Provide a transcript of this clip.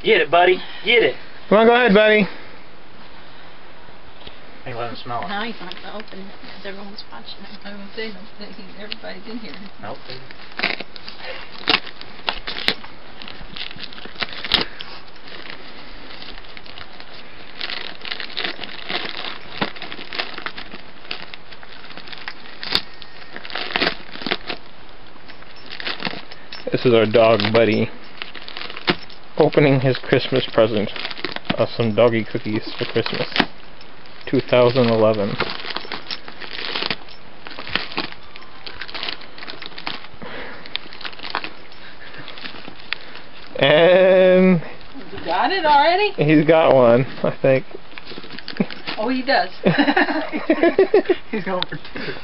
Get it, buddy. Get it. Come on, go ahead, buddy. Hey, let him smell it. Now he's not going to open it because everyone's watching it. I would say everybody's in here. Nope. This is our dog, Buddy, opening his Christmas present of some doggy cookies for Christmas. 2011. And You got it already? he's got one, I think. Oh, he does. He's going for two.